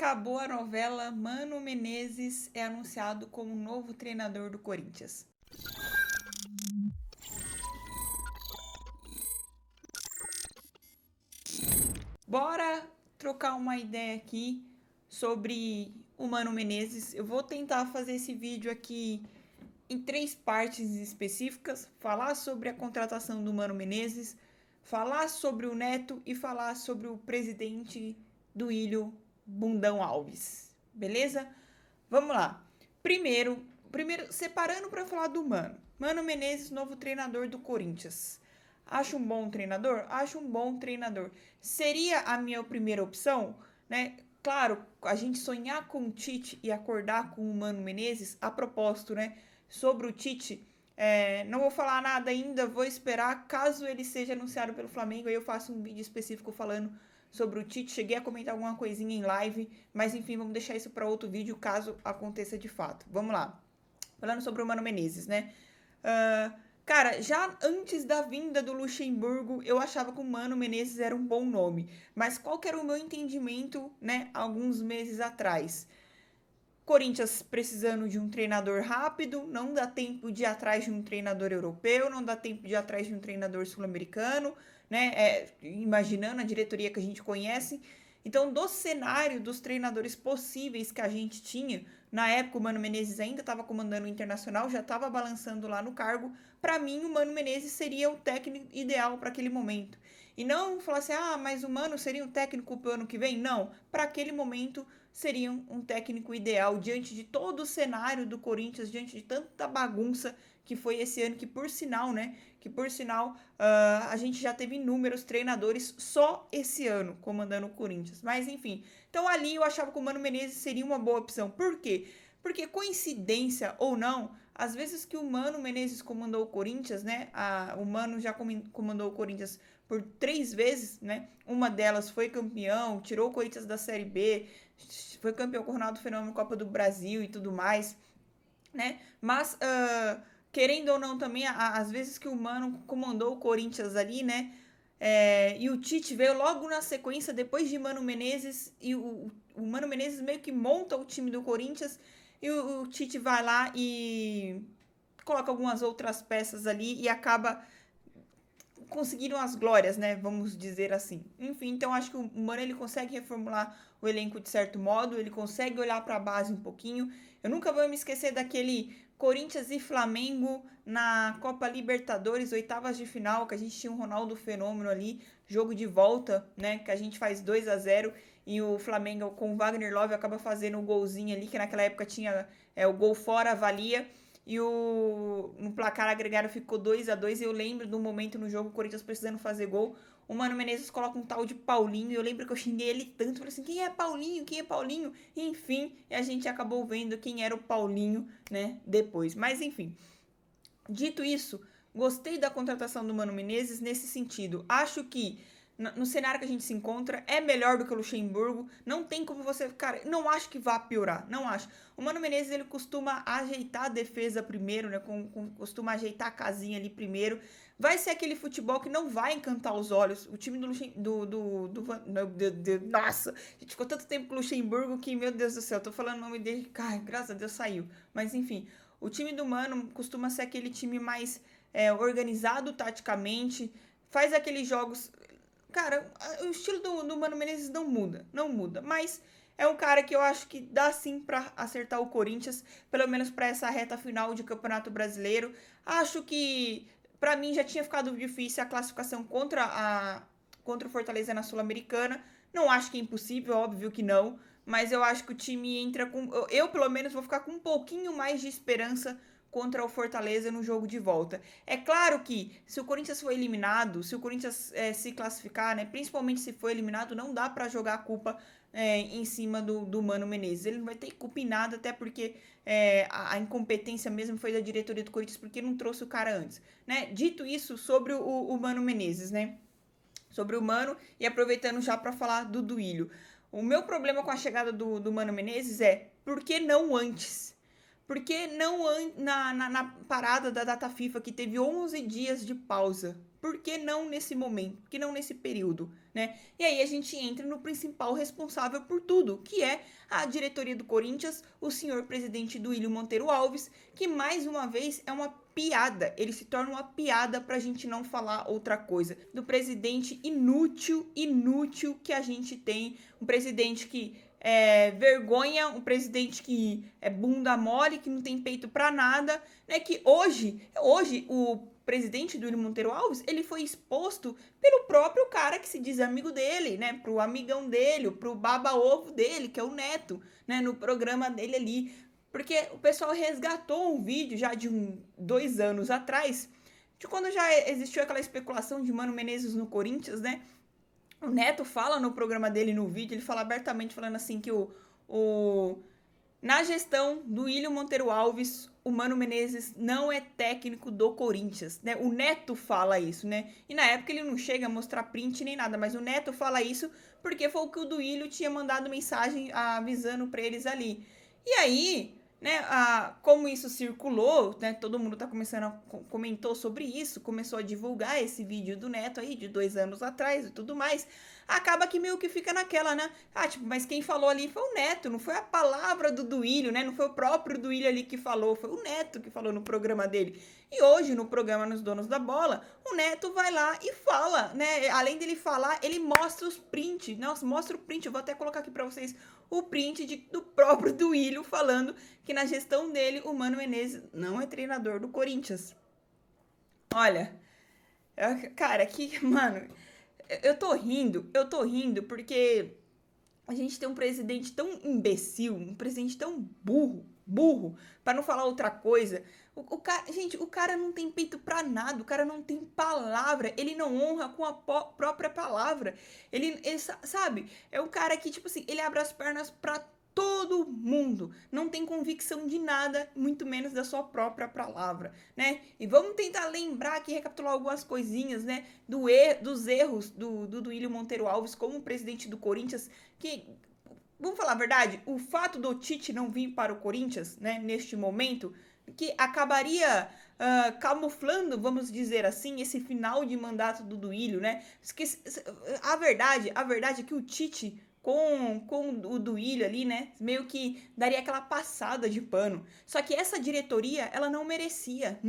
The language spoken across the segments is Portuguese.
Acabou a novela, Mano Menezes é anunciado como novo treinador do Corinthians. Bora trocar uma ideia aqui sobre o Mano Menezes. Eu vou tentar fazer esse vídeo aqui em 3 partes específicas, falar sobre a contratação do Mano Menezes, falar sobre o Neto e falar sobre o presidente do Ilho, Bundão Alves. Beleza? Vamos lá. Primeiro separando para falar do Mano. Mano Menezes, novo treinador do Corinthians. Acho um bom treinador? Acho um bom treinador. Seria a minha primeira opção, né? Claro, a gente sonhar com o Tite e acordar com o Mano Menezes, a propósito, né? Sobre o Tite, não vou falar nada ainda, vou esperar. Caso ele seja anunciado pelo Flamengo, aí eu faço um vídeo específico falando sobre o Tite. Cheguei a comentar alguma coisinha em live, mas enfim, vamos deixar isso para outro vídeo caso aconteça de fato. Vamos lá. Falando sobre o Mano Menezes, né? Cara, já antes da vinda do Luxemburgo, eu achava que o Mano Menezes era um bom nome. Mas qual que era o meu entendimento, né, alguns meses atrás? Corinthians precisando de um treinador rápido, não dá tempo de ir atrás de um treinador europeu, não dá tempo de ir atrás de um treinador sul-americano, né? Imaginando a diretoria que a gente conhece. Então, do cenário dos treinadores possíveis que a gente tinha, na época o Mano Menezes ainda estava comandando o Internacional, já estava balançando lá no cargo. Para mim, o Mano Menezes seria o técnico ideal para aquele momento. E não falar assim, mas o Mano seria o técnico para o ano que vem? Não, para aquele momento seria um técnico ideal diante de todo o cenário do Corinthians, diante de tanta bagunça que foi esse ano, que por sinal, né? A gente já teve inúmeros treinadores só esse ano comandando o Corinthians. Mas enfim, então ali eu achava que o Mano Menezes seria uma boa opção. Por quê? Porque coincidência ou não, às vezes que o Mano Menezes comandou o Corinthians, né? O Mano já comandou o Corinthians por 3 vezes, né? Uma delas foi campeão, tirou o Corinthians da Série B, foi campeão com o Ronaldo Fenômeno, Copa do Brasil e tudo mais, né? Mas, querendo ou não também, às vezes que o Mano comandou o Corinthians ali, né? E o Tite veio logo na sequência, depois de Mano Menezes, e o Mano Menezes meio que monta o time do Corinthians, e o Tite vai lá e coloca algumas outras peças ali e acaba conseguiram as glórias, né? Vamos dizer assim. Enfim, então acho que o Mano ele consegue reformular o elenco de certo modo, ele consegue olhar para a base um pouquinho. Eu nunca vou me esquecer daquele Corinthians e Flamengo na Copa Libertadores, oitavas de final, que a gente tinha o Ronaldo Fenômeno ali, jogo de volta, né? Que a gente faz 2-0 e o Flamengo com o Wagner Love acaba fazendo um golzinho ali, que naquela época tinha o gol fora, valia. E no placar agregado ficou 2-2. E eu lembro do momento no jogo, o Corinthians precisando fazer gol. O Mano Menezes coloca um tal de Paulinho. E eu lembro que eu xinguei ele tanto. Falei assim: quem é Paulinho? Quem é Paulinho? E, enfim, a gente acabou vendo quem era o Paulinho, né? Depois. Mas enfim. Dito isso, gostei da contratação do Mano Menezes nesse sentido. Acho que no cenário que a gente se encontra, é melhor do que o Luxemburgo. Não tem como você... Cara, não acho que vá piorar. Não acho. O Mano Menezes, ele costuma ajeitar a defesa primeiro, né? Costuma ajeitar a casinha ali primeiro. Vai ser aquele futebol que não vai encantar os olhos. O time nossa! A gente ficou tanto tempo com o Luxemburgo que, meu Deus do céu, tô falando o nome dele. Ai, graças a Deus saiu. Mas, enfim... O time do Mano costuma ser aquele time mais organizado taticamente, faz aqueles jogos. Cara, o estilo do Mano Menezes não muda, não muda. Mas é um cara que eu acho que dá sim pra acertar o Corinthians, pelo menos pra essa reta final de Campeonato Brasileiro. Acho que pra mim já tinha ficado difícil a classificação contra o Fortaleza na Sul-Americana. Não acho que é impossível, óbvio que não. Mas eu acho que o time entra com. Eu, pelo menos, vou ficar com um pouquinho mais de esperança contra o Fortaleza no jogo de volta. É claro que se o Corinthians for eliminado, se o Corinthians se classificar, né, principalmente se for eliminado, não dá para jogar a culpa em cima do Mano Menezes. Ele não vai ter culpa em nada, até porque a incompetência mesmo foi da diretoria do Corinthians, porque não trouxe o cara antes. Né? Dito isso, sobre o Mano Menezes, né? Sobre o Mano, e aproveitando já para falar do Duílio. O meu problema com a chegada do Mano Menezes é por que não antes? Por que não na parada da data FIFA, que teve 11 dias de pausa? Por que não nesse momento? Por que não nesse período? Né? E aí a gente entra no principal responsável por tudo, que é a diretoria do Corinthians, o senhor presidente Duílio Monteiro Alves, que mais uma vez é uma piada. Ele se torna uma piada pra gente não falar outra coisa. Do presidente inútil que a gente tem. Um presidente que vergonha, um presidente que é bunda mole, que não tem peito pra nada, né? Que hoje o presidente Duílio Monteiro Alves, ele foi exposto pelo próprio cara que se diz amigo dele, né? Pro amigão dele, pro baba-ovo dele, que é o Neto, né? No programa dele ali. Porque o pessoal resgatou um vídeo já de 2 anos atrás, de quando já existiu aquela especulação de Mano Menezes no Corinthians, né? O Neto fala no programa dele, no vídeo, ele fala abertamente, falando assim que na gestão do Duílio Monteiro Alves, o Mano Menezes não é técnico do Corinthians, né? O Neto fala isso, né? E na época ele não chega a mostrar print nem nada, mas o Neto fala isso porque foi o que o Duílio tinha mandado mensagem avisando pra eles ali. E aí, né, como isso circulou, né, todo mundo tá comentou sobre isso, começou a divulgar esse vídeo do Neto aí de 2 anos atrás e tudo mais, acaba que meio que fica naquela, né, tipo, mas quem falou ali foi o Neto, não foi a palavra do Duílio, né, não foi o próprio Duílio ali que falou, foi o Neto que falou no programa dele. E hoje, no programa Nos Donos da Bola, o Neto vai lá e fala, né, além dele falar, ele mostra os prints, nossa, mostra o print, eu vou até colocar aqui pra vocês o print do próprio Duílio falando que na gestão dele o Mano Menezes não é treinador do Corinthians. Olha, cara, mano, eu tô rindo porque a gente tem um presidente tão imbecil, um presidente tão burro, para não falar outra coisa. Gente, o cara não tem peito pra nada, o cara não tem palavra, ele não honra com a própria palavra. Ele sabe, é um cara que, tipo assim, ele abre as pernas pra todo mundo, não tem convicção de nada, muito menos da sua própria palavra, né? E vamos tentar lembrar aqui, recapitular algumas coisinhas, né, dos erros do Duílio Monteiro Alves como presidente do Corinthians, que, vamos falar a verdade, o fato do Tite não vir para o Corinthians, né, neste momento, que acabaria camuflando, vamos dizer assim, esse final de mandato do Duílio, né? A verdade é que o Tite com o Duílio ali, né, meio que daria aquela passada de pano. Só que essa diretoria, ela não merecia,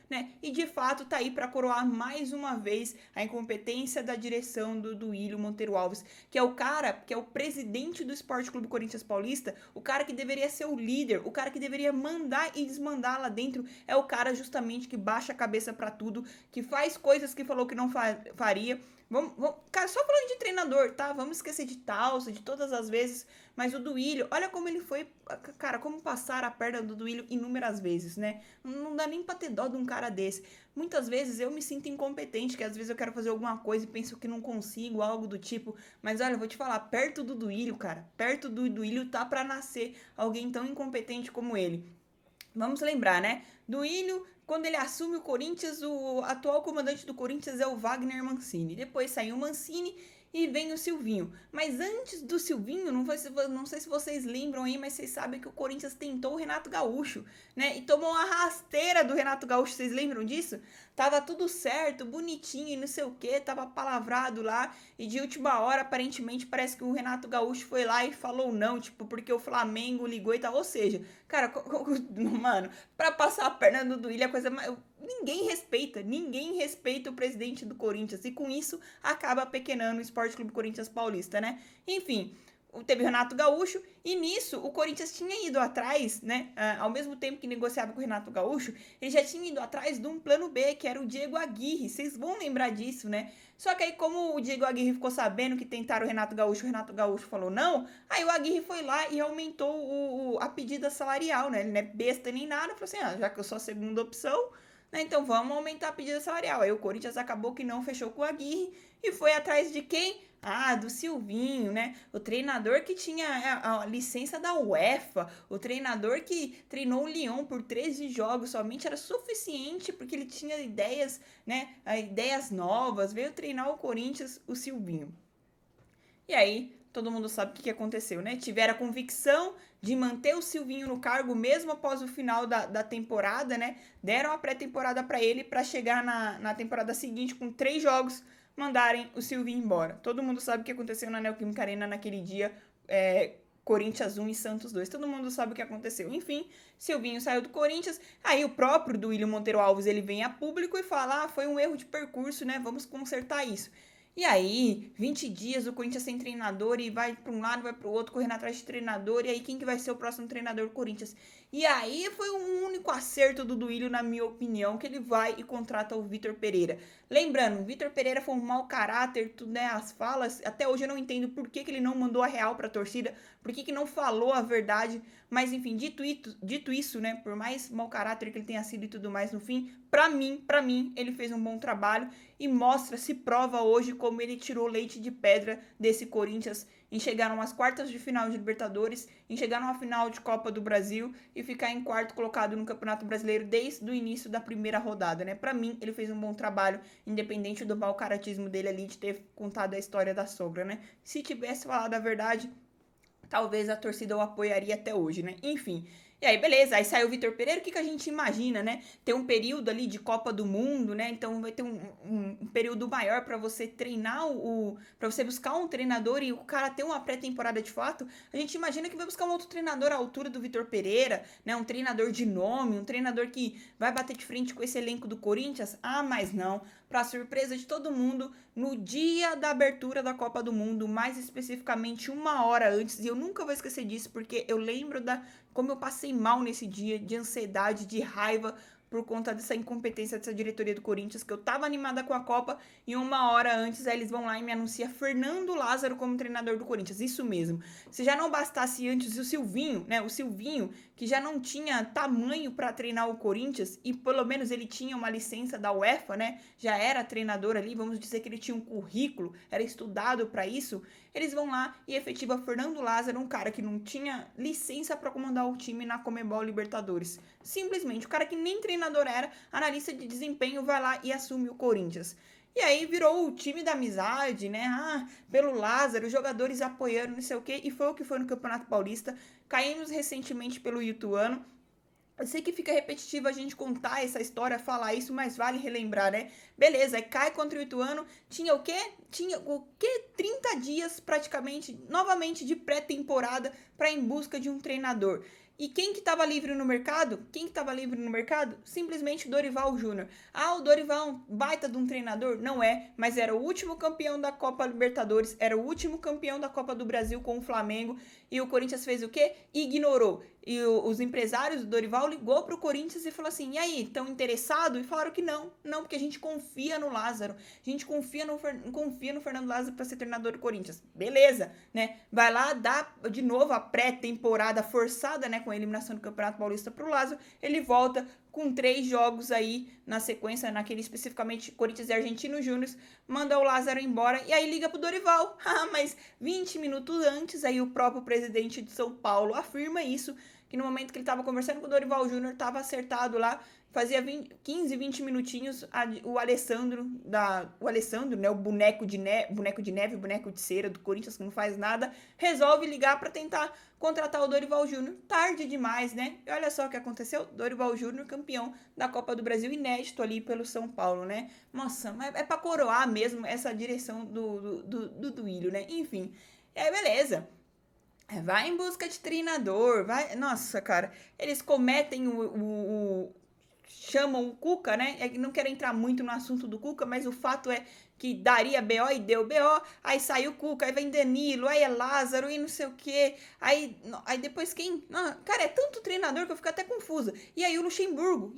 né? E de fato tá aí para coroar mais uma vez a incompetência da direção do Duílio Monteiro Alves, que é o cara, que é o presidente do Esporte Clube Corinthians Paulista, o cara que deveria ser o líder, o cara que deveria mandar e desmandar lá dentro, é o cara justamente que baixa a cabeça para tudo, que faz coisas que falou que não faria. Cara, só falando de treinador, tá? Vamos esquecer de Talça, de todas as vezes. Mas o Duílio, olha como ele foi. Cara, como passar a perna do Duílio inúmeras vezes, né? Não dá nem pra ter dó de um cara desse. Muitas vezes eu me sinto incompetente, que às vezes eu quero fazer alguma coisa e penso que não consigo, algo do tipo. Mas olha, eu vou te falar, perto do Duílio, cara, perto do Duílio tá pra nascer alguém tão incompetente como ele. Vamos lembrar, né? Duílio, quando ele assume o Corinthians, o atual comandante do Corinthians é o Wagner Mancini. Depois saiu o Mancini e vem o Silvinho. Mas antes do Silvinho, não sei se vocês lembram aí, mas vocês sabem que o Corinthians tentou o Renato Gaúcho, né? E tomou uma rasteira do Renato Gaúcho, vocês lembram disso? Tava tudo certo, bonitinho e não sei o que, tava palavrado lá. E de última hora, aparentemente, parece que o Renato Gaúcho foi lá e falou não, tipo, porque o Flamengo ligou e tal. Ou seja, cara, mano, pra passar a perna no Duílio é a coisa mais... Ninguém respeita o presidente do Corinthians. E com isso, acaba pequenando o Esporte Clube Corinthians Paulista, né? Enfim, teve o Renato Gaúcho, e nisso o Corinthians tinha ido atrás, né? Ao mesmo tempo que negociava com o Renato Gaúcho, ele já tinha ido atrás de um plano B, que era o Diego Aguirre. Vocês vão lembrar disso, né? Só que aí, como o Diego Aguirre ficou sabendo que tentaram o Renato Gaúcho falou não, aí o Aguirre foi lá e aumentou a pedida salarial, né? Ele não é besta nem nada, falou assim, já que eu sou a segunda opção, né, então vamos aumentar a pedida salarial. Aí o Corinthians acabou que não fechou com o Aguirre e foi atrás de quem? Do Silvinho, né? O treinador que tinha a licença da UEFA, o treinador que treinou o Lyon por 13 jogos somente, era suficiente porque ele tinha ideias, né? Ideias novas, veio treinar o Corinthians, o Silvinho. E aí, todo mundo sabe o que aconteceu, né? Tiveram a convicção de manter o Silvinho no cargo mesmo após o final da temporada, né? Deram a pré-temporada para ele para chegar na temporada seguinte com 3 jogos, mandarem o Silvinho embora. Todo mundo sabe o que aconteceu na Neoquímica Arena naquele dia, Corinthians 1 e Santos 2. Todo mundo sabe o que aconteceu. Enfim, Silvinho saiu do Corinthians. Aí o próprio Duílio Monteiro Alves, ele vem a público e fala, foi um erro de percurso, né? Vamos consertar isso. E aí, 20 dias o Corinthians sem treinador e vai para um lado, vai para o outro, correndo atrás de treinador. E aí, quem que vai ser o próximo treinador do Corinthians? E aí, foi um único acerto do Duílio, na minha opinião, que ele vai e contrata o Vitor Pereira. Lembrando, o Vitor Pereira foi um mau caráter, tudo, né, as falas. Até hoje eu não entendo por que ele não mandou a real para a torcida, por que não falou a verdade. Mas, enfim, dito isso, né, por mais mau caráter que ele tenha sido e tudo mais, no fim, pra mim, ele fez um bom trabalho e mostra, se prova hoje como ele tirou leite de pedra desse Corinthians em chegar umas quartas de final de Libertadores, em chegar numa final de Copa do Brasil e ficar em quarto colocado no Campeonato Brasileiro desde o início da primeira rodada, né? Pra mim, ele fez um bom trabalho, independente do mau caratismo dele ali de ter contado a história da sogra, né? Se tivesse falado a verdade, talvez a torcida o apoiaria até hoje, né? Enfim. E aí, beleza, aí saiu o Vitor Pereira, o que a gente imagina, né? Tem um período ali de Copa do Mundo, né? Então vai ter um período maior para você treinar para você buscar um treinador e o cara ter uma pré-temporada de fato. A gente imagina que vai buscar um outro treinador à altura do Vitor Pereira, né? Um treinador de nome, um treinador que vai bater de frente com esse elenco do Corinthians. Ah, mas não. Para surpresa de todo mundo, no dia da abertura da Copa do Mundo, mais especificamente 1 hora antes, e eu nunca vou esquecer disso, porque eu lembro como eu passei mal nesse dia, de ansiedade, de raiva, por conta dessa incompetência dessa diretoria do Corinthians, que eu tava animada com a Copa, e 1 hora antes aí eles vão lá e me anunciam Fernando Lázaro como treinador do Corinthians. Isso mesmo. Se já não bastasse antes o Silvinho, né? O Silvinho, que já não tinha tamanho para treinar o Corinthians, e pelo menos ele tinha uma licença da UEFA, né? Já era treinador ali, vamos dizer que ele tinha um currículo, era estudado para isso. Eles vão lá e efetiva Fernando Lázaro, um cara que não tinha licença para comandar o time na Conmebol Libertadores. Simplesmente, o cara que nem treinador era, analista de desempenho, vai lá e assume o Corinthians. E aí virou o time da amizade, né? Pelo Lázaro, os jogadores apoiando, não sei o quê. E foi o que foi no Campeonato Paulista. Caímos recentemente pelo Ituano. Eu sei que fica repetitivo a gente contar essa história, falar isso, mas vale relembrar, né? Beleza, aí cai contra o Ituano, tinha o quê? Tinha o quê? 30 dias praticamente, novamente de pré-temporada para em busca de um treinador. E quem que estava livre no mercado? Quem que estava livre no mercado? Simplesmente o Dorival Júnior. O Dorival é um baita de um treinador? Não é, mas era o último campeão da Copa Libertadores, era o último campeão da Copa do Brasil com o Flamengo, e o Corinthians fez o quê? Ignorou. E os empresários do Dorival ligou pro Corinthians e falou assim, e aí, estão interessados? E falaram que não, porque a gente confia no Lázaro, a gente confia no Fernando Lázaro para ser treinador do Corinthians. Beleza, né? Vai lá, dá de novo a pré-temporada forçada, né, com a eliminação do Campeonato Paulista pro Lázaro, ele volta com 3 jogos aí na sequência, naquele especificamente Corinthians e Argentino Júnior, manda o Lázaro embora e aí liga pro Dorival. Mas 20 minutos antes, aí o próprio presidente de São Paulo afirma isso, que no momento que ele estava conversando com o Dorival Júnior, estava acertado lá, fazia 15, 20 minutinhos, o Alessandro, né, o boneco de neve, boneco de cera do Corinthians, que não faz nada, resolve ligar para tentar contratar o Dorival Júnior. Tarde demais, né? E olha só o que aconteceu, Dorival Júnior campeão da Copa do Brasil, inédito ali pelo São Paulo, né? Nossa, mas é para coroar mesmo essa direção do Duílio, né? Enfim, e aí beleza. Vai em busca de treinador, vai... Nossa, cara, eles cometem chamam o Cuca, né? Não quero entrar muito no assunto do Cuca, mas o fato é que daria BO e deu BO, aí sai o Cuca, aí vem Danilo, aí é Lázaro e não sei o quê, aí depois quem? Cara, é tanto treinador que eu fico até confusa. E aí o Luxemburgo,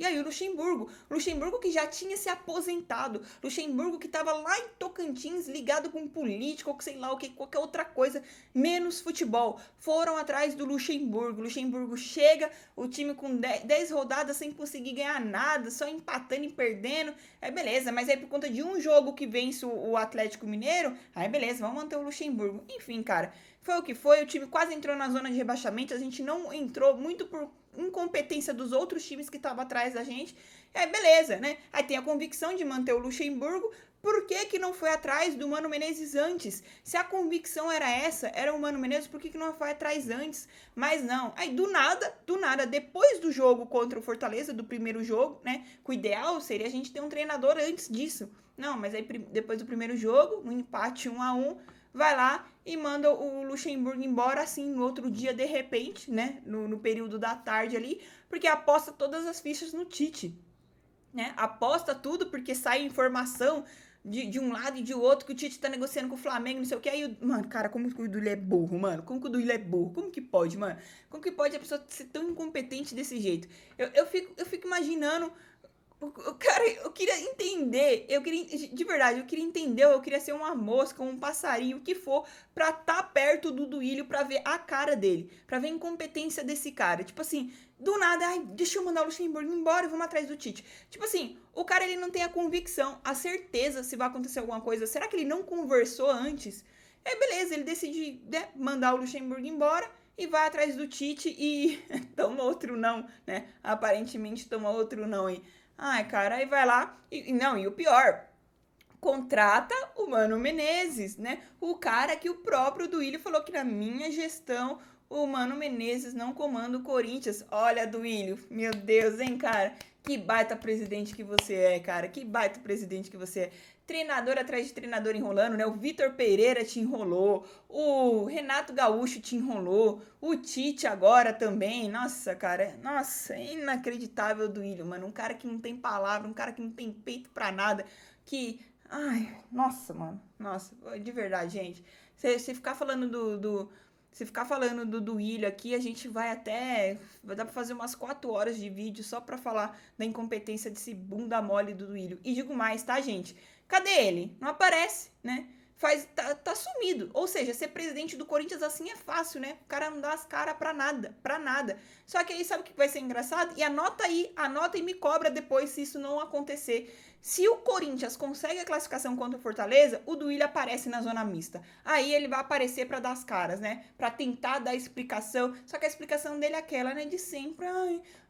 Luxemburgo que já tinha se aposentado, Luxemburgo que tava lá em Tocantins ligado com político, ou sei lá o que, qualquer outra coisa, menos futebol. Foram atrás do Luxemburgo chega, o time com 10 rodadas sem conseguir ganhar nada, só empatando e perdendo, aí beleza, mas aí por conta de um jogo que vence o Atlético Mineiro, aí beleza, vamos manter o Luxemburgo. Enfim, cara, foi o que foi, o time quase entrou na zona de rebaixamento, a gente não entrou muito por incompetência dos outros times que estavam atrás da gente, aí beleza, né? Aí tem a convicção de manter o Luxemburgo, Por que não foi atrás do Mano Menezes antes? Se a convicção era essa, era o Mano Menezes, por que não foi atrás antes? Mas não. Aí do nada, depois do jogo contra o Fortaleza, do primeiro jogo, né? Que o ideal seria a gente ter um treinador antes disso. Não, mas aí depois do primeiro jogo, um empate 1-1, vai lá e manda o Luxemburgo embora, assim, no outro dia, de repente, né? No período da tarde ali, porque aposta todas as fichas no Tite, né? Aposta tudo porque sai informação de um lado e de outro que o Tite tá negociando com o Flamengo, não sei o que. Aí, mano, cara, como que o Duílio é burro, mano? Como que o Duílio é burro? Como que pode, mano? Como que pode a pessoa ser tão incompetente desse jeito? Eu fico imaginando. Cara, eu queria entender, de verdade, eu queria entender, eu queria ser uma mosca, um passarinho, o que for, pra tá perto do Duílio, pra ver a cara dele, pra ver a incompetência desse cara. Tipo assim, do nada, ai, deixa eu mandar o Luxemburgo embora e vamos atrás do Tite. Tipo assim, o cara, ele não tem a convicção, a certeza se vai acontecer alguma coisa. Será que ele não conversou antes? É, beleza, ele decide, né, mandar o Luxemburgo embora e vai atrás do Tite e toma outro não, né? Aparentemente toma outro não aí. Ai, cara, aí vai lá e o pior, contrata o Mano Menezes, né? O cara que o próprio Duílio falou que na minha gestão o Mano Menezes não comanda o Corinthians. Olha, Duílio, meu Deus, hein, cara? Que baita presidente que você é, cara. Que baita presidente que você é. Treinador atrás de treinador enrolando, né? O Vitor Pereira te enrolou, o Renato Gaúcho te enrolou, o Tite agora também. Nossa, cara, nossa, é inacreditável, Duílio, mano. Um cara que não tem palavra, um cara que não tem peito pra nada, que ai, nossa, mano. Nossa, de verdade, gente. Se ficar falando se ficar falando do Duílio aqui, a gente vai até. Vai dar pra fazer umas 4 horas de vídeo só pra falar da incompetência desse bunda mole do Duílio. E digo mais, tá, gente? Cadê ele? Não aparece, né? Tá sumido. Ou seja, ser presidente do Corinthians assim é fácil, né? O cara não dá as caras pra nada, pra nada. Só que aí sabe o que vai ser engraçado? E anota e me cobra depois se isso não acontecer. Se o Corinthians consegue a classificação contra o Fortaleza, o Duílio aparece na zona mista. Aí ele vai aparecer pra dar as caras, né? Pra tentar dar explicação. Só que a explicação dele é aquela, né? De sempre.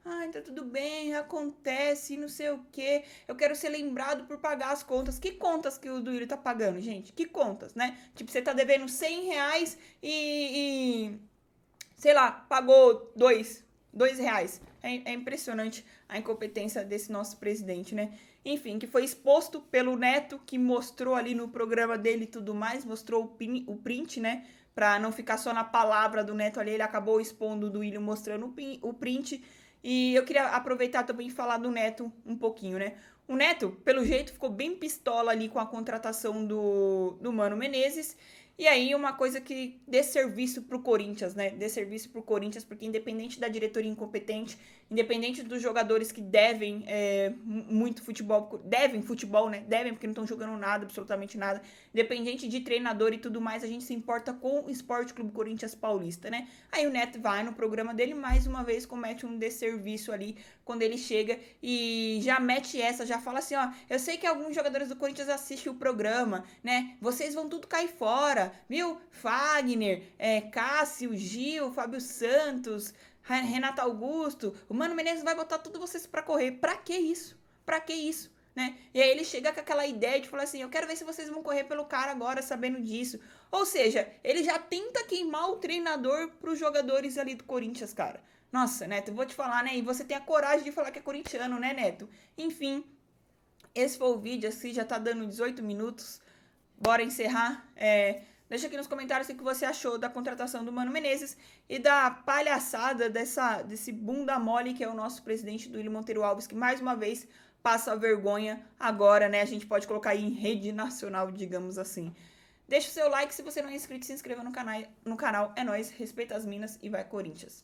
Ai, tá tudo bem, acontece, não sei o quê. Eu quero ser lembrado por pagar as contas. Que contas que o Duílio tá pagando, gente? Que contas, né? Tipo, você tá devendo R$ 100 sei lá, pagou dois reais. É impressionante a incompetência desse nosso presidente, né? Enfim, que foi exposto pelo Neto, que mostrou ali no programa dele e tudo mais, mostrou o print, né? Pra não ficar só na palavra do Neto ali, ele acabou expondo o Duílio mostrando o print. E eu queria aproveitar também e falar do Neto um pouquinho, né? O Neto, pelo jeito, ficou bem pistola ali com a contratação do Mano Menezes. E aí, uma coisa que dê serviço pro Corinthians, né? Dê serviço pro Corinthians, porque independente da diretoria incompetente, independente dos jogadores que devem muito futebol, devem futebol, né? Devem porque não estão jogando nada, absolutamente nada. Independente de treinador e tudo mais, a gente se importa com o Esporte Clube Corinthians Paulista, né? Aí o Neto vai no programa dele, mais uma vez comete um desserviço ali, quando ele chega e já mete essa, já fala assim, ó, eu sei que alguns jogadores do Corinthians assistem o programa, né? Vocês vão tudo cair fora, viu? Fagner, Cássio, Gil, Fábio Santos, Renato Augusto, o Mano Menezes vai botar tudo vocês pra correr. Pra que isso? Pra que isso? Né? E aí ele chega com aquela ideia de falar assim, eu quero ver se vocês vão correr pelo cara agora sabendo disso. Ou seja, ele já tenta queimar o treinador pros jogadores ali do Corinthians, cara. Nossa, Neto, eu vou te falar, né? E você tem a coragem de falar que é corintiano, né, Neto? Enfim, esse foi o vídeo, assim, já tá dando 18 minutos. Bora encerrar. Deixa aqui nos comentários o que você achou da contratação do Mano Menezes e da palhaçada desse bunda mole que é o nosso presidente Duílio Monteiro Alves, que mais uma vez passa a vergonha agora, né? A gente pode colocar aí em rede nacional, digamos assim. Deixa o seu like, se você não é inscrito, se inscreva no canal. É nóis, respeita as minas e vai Corinthians.